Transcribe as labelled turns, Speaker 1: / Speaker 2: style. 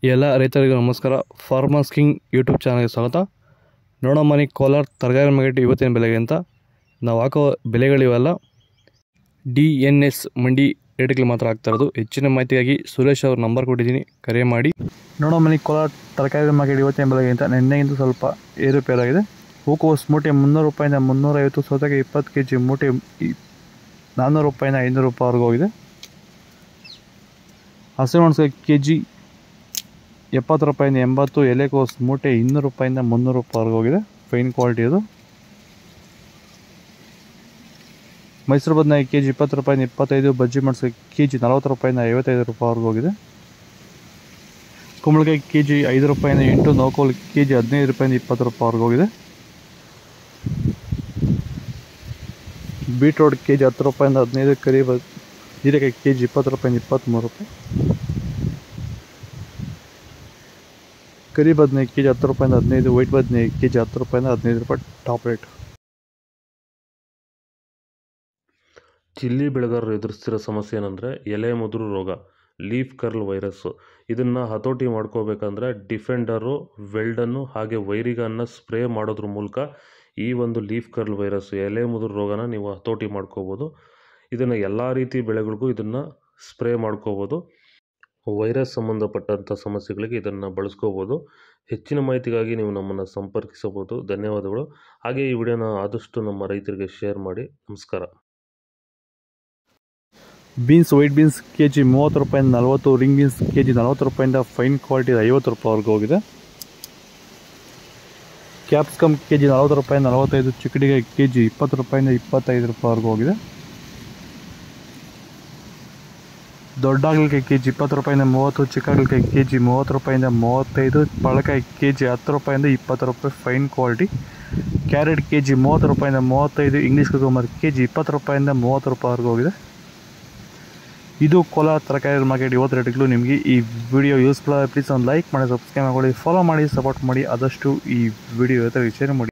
Speaker 1: ಎಲ್ಲ ರೈತರಿಗೂ ನಮಸ್ಕಾರ. ಫಾರ್ಮರ್ಸ್ ಕಿಂಗ್ ಯೂಟ್ಯೂಬ್ ಚಾನಲ್ಗೆ ಸ್ವಾಗತ. ನೋಡೋ ಮನೆ ಕೋಲಾರ ತರಕಾರಿ ಮಾರ್ಕೆಟ್ ಇವತ್ತಿನ ಬೆಲೆಗೆ ಅಂತ ನಾವು ಹಾಕೋ ಬೆಲೆಗಳಿವೆಲ್ಲ DNS ಮಂಡಿ ರೇಟ್ಗಳು ಮಾತ್ರ ಆಗ್ತಾ ಇರೋದು. ಹೆಚ್ಚಿನ ಮಾಹಿತಿಗಾಗಿ ಸುರೇಶ್ ಅವ್ರ ನಂಬರ್ ಕೊಟ್ಟಿದ್ದೀನಿ, ಕರೆ ಮಾಡಿ. ನೋಡೋ ಮನೆ ಕೋಲಾರ ತರಕಾರಿ ಮಾರ್ಕೆಟ್ ಇವತ್ತಿನ ಬೆಲೆಗೆ ಅಂತ ನಿನ್ನೆಗಿಂತ ಸ್ವಲ್ಪ ಏರುಪೇರಾಗಿದೆ. ಹೂಕೋಸು ಮೂಟೆ 300 ರೂಪಾಯಿಂದ 350, ಸೌತೆಕಾಯಿ 20 kg ಮೂಟೆ 400 ರೂಪಾಯಿಂದ 500 ರೂಪಾಯಿವರೆಗೂ ಹೋಗಿದೆ. ಹಸಿಮೆಣಸಿನಕಾಯಿ kg 70 ರೂಪಾಯಿಂದ 80, ಎಲೆಕೋಸು ಮೂಟೆ 200 ರೂಪಾಯಿಂದ 300 ರೂಪಾಯಿವರೆಗೂ ಹೋಗಿದೆ. ಫೈನ್ ಕ್ವಾಲಿಟಿ ಅದು. ಮೈಸೂರು ಬದನೆಕಾಯಿ kg 20 ರೂಪಾಯಿಂದ 25, ಬಜ್ಜಿ ಮೆಣಸಿನಕಾಯಿ kg 40 ರೂಪಾಯಿಂದ 55 ರೂಪಾಯಿವರೆಗೂ ಹೋಗಿದೆ. ಕುಂಬಳಕಾಯಿ kg 5 ರೂಪಾಯಿಂದ 8, ನೌಕೋಲು kg 15 ರೂಪಾಯಿಂದ 20 ರೂಪಾಯಿವರೆಗೂ ಹೋಗಿದೆ. ಬೀಟ್ರೋಟ್ kg 10 ರೂಪಾಯಿಂದ 15, ಹೀರೆಕಾಯಿ kg 20 ರೂಪಾಯಿಂದ 23 ರೂಪಾಯಿ. ಕರಿ ಬದನೆಕಾಯಿ kg 10 ರೂಪಾಯಿಂದ 15, ವೈಟ್ ಬದನೆಕಾಯಿ kg 10 ರೂಪಾಯಿಂದ 15 ರೂಪಾಯಿ ಟಾಪ್ ರೇಟ್.
Speaker 2: ಚಿಲ್ಲಿ ಬೆಳೆಗಾರರು ಎದುರಿಸ್ತಿರೋ ಸಮಸ್ಯೆ ಏನಂದರೆ ಎಲೆ ಮುದುರು ರೋಗ, ಲೀಫ್ ಕರ್ಲ್ ವೈರಸ್ಸು. ಇದನ್ನು ಹತೋಟಿ ಮಾಡ್ಕೋಬೇಕಂದ್ರೆ ಡಿಫೆಂಡರು, ವೆಲ್ಡನ್ನು ಹಾಗೆ ವೈರಿಗನ್ನು ಸ್ಪ್ರೇ ಮಾಡೋದ್ರ ಮೂಲಕ ಈ ಒಂದು ಲೀಫ್ ಕರ್ಲ್ ವೈರಸ್ಸು, ಎಲೆ ಮುದುರು ರೋಗನ ನೀವು ಹತೋಟಿ ಮಾಡ್ಕೋಬೋದು. ಇದನ್ನು ಎಲ್ಲ ರೀತಿ ಬೆಳೆಗಳಿಗೂ ಇದನ್ನು ಸ್ಪ್ರೇ ಮಾಡ್ಕೋಬೋದು. ವೈರಸ್ ಸಂಬಂಧಪಟ್ಟಂಥ ಸಮಸ್ಯೆಗಳಿಗೆ ಇದನ್ನು ಬಳಸ್ಕೋಬೋದು. ಹೆಚ್ಚಿನ ಮಾಹಿತಿಗಾಗಿ ನೀವು ನಮ್ಮನ್ನು ಸಂಪರ್ಕಿಸಬಹುದು. ಧನ್ಯವಾದಗಳು. ಹಾಗೆ ಈ ವಿಡಿಯೋನ ಆದಷ್ಟು ನಮ್ಮ ರೈತರಿಗೆ ಶೇರ್ ಮಾಡಿ. ನಮಸ್ಕಾರ.
Speaker 1: ಬೀನ್ಸ್, ವೈಟ್ ಬೀನ್ಸ್ kg 30 ರೂಪಾಯಿಂದ 40, ರಿಂಗ್ ಬೀನ್ಸ್ kg 40 ರೂಪಾಯಿಂದ ಫೈನ್ ಕ್ವಾಲಿಟಿ 50 ರೂಪಾಯಿವರೆಗೂ ಹೋಗಿದೆ. ಕ್ಯಾಪ್ಸಿಕಮ್ kg 40 ರೂಪಾಯಿಂದ 45, ಚಿಕ್ಕಡಿಕಾಯಿ kg 20 ರೂಪಾಯಿಂದ 25 ರೂಪಾಯಿವರೆಗೂ ಹೋಗಿದೆ. ದೊಡ್ಡ ಹಾಗಲಕಾಯಿ kg 20 ರೂಪಾಯಿಂದ 30, ಚಿಕ್ಕ ಹಾಗಲಕಾಯಿ kg 30 ರೂಪಾಯಿಂದ 35, ಪಳಕಾಯಿ kg 10 ರೂಪಾಯಿಂದ 20 ರೂಪಾಯಿ ಫೈನ್ ಕ್ವಾಲಿಟಿ. ಕ್ಯಾರೆಟ್ kg 30 ರೂಪಾಯಿಂದ 35, ಇಂಗ್ಲೀಷ್ ಕುಕುಂಬರ್ kg 20 ರೂಪಾಯಿಂದ 30 ರೂಪಾಯಿವರೆಗೂ ಹೋಗಿದೆ. ಇದು ಕೋಲಾರ ತರಕಾರಿ ಮಾರ್ಕೆಟ್ ಇವತ್ತು ರೇಟ್ಗಳು. ನಿಮಗೆ ಈ ವಿಡಿಯೋ ಯೂಸ್ಫುಲ್ ಆದರೆ ಪ್ಲೀಸ್ ಒಂದು ಲೈಕ್ ಮಾಡಿ, ಸಬ್ಸ್ಕ್ರೈಬ್ ಮಾಡಿ, ಫಾಲೋ ಮಾಡಿ, ಸಪೋರ್ಟ್ ಮಾಡಿ. ಆದಷ್ಟು ಈ ವಿಡಿಯೋ ಶೇರ್ ಮಾಡಿ.